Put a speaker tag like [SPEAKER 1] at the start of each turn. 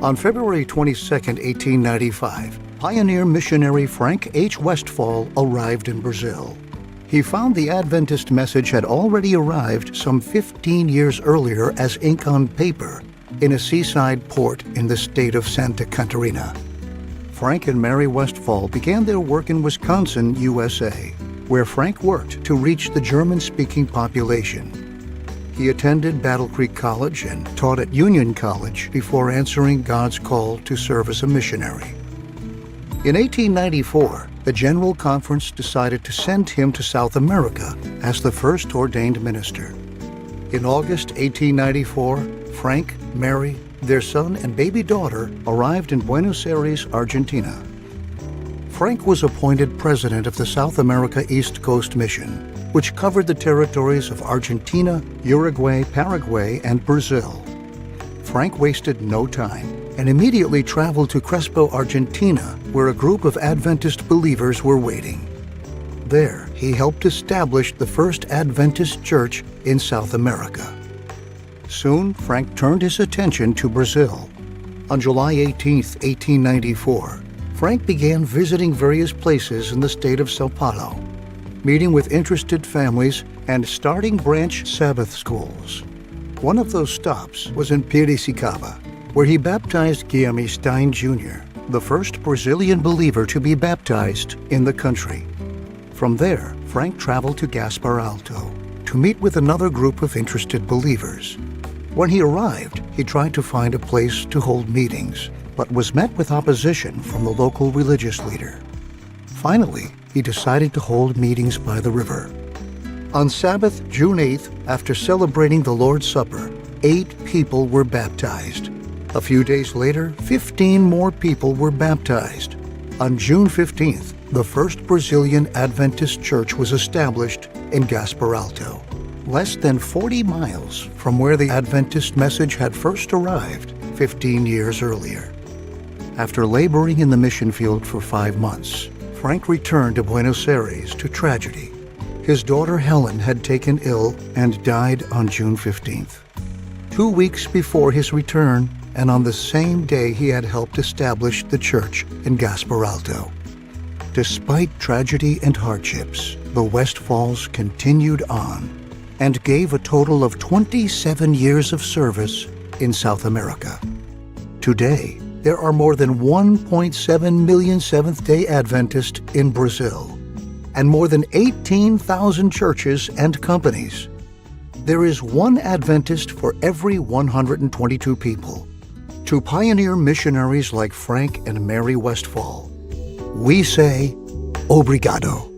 [SPEAKER 1] On February 22, 1895, pioneer missionary Frank H. Westphal arrived in Brazill. He found the Adventist message had already arrived some 15 years earlier as ink on paper in a seaside port in the state of Santa Catarina. Frank and Mary Westphal began their work in Wisconsin, USA, where Frank worked to reach the German-speaking population. He attended Battle Creek College and taught at Union College before answering God's call to serve as a missionary. In 1894, the General Conference decided to send him to South America as the first ordained minister. In August 1894, Frank, Mary, their son, and baby daughter arrived in Buenos Aires, Argentina. Frank was appointed president of the South America East Coast Mission, which covered the territories of Argentina, Uruguay, Paraguay, and Brazil. Frank wasted no time and immediately traveled to Crespo, Argentina, where a group of Adventist believers were waiting. There, he helped establish the first Adventist church in South America. Soon, Frank turned his attention to Brazil. On July 18, 1894, Frank began visiting various places in the state of São Paulo, meeting with interested families and starting branch Sabbath schools. One of those stops was in Piracicaba, where he baptized Guilherme Stein Jr., the first Brazilian believer to be baptized in the country. From there, Frank traveled to Gaspar Alto to meet with another group of interested believers. When he arrived, he tried to find a place to hold meetings, but was met with opposition from the local religious leader. Finally, he decided to hold meetings by the river. On Sabbath, June 8th, after celebrating the Lord's Supper, 8 people were baptized. A few days later, 15 more people were baptized. On June 15th, the first Brazilian Adventist church was established in Gaspar Alto, less than 40 miles from where the Adventist message had first arrived 15 years earlier. After laboring in the mission field for 5 months, Frank returned to Buenos Aires to tragedy. His daughter Helen had taken ill and died on June 15th. 2 weeks before his return, and on the same day he had helped establish the church in Gaspar Alto. Despite tragedy and hardships, the Westphals continued on and gave a total of 27 years of service in South America. Today, there are more than 1.7 million Seventh-day Adventists in Brazil, and more than 18,000 churches and companies. There is one Adventist for every 122 people. To pioneer missionaries like Frank and Mary Westphal, we say, Obrigado.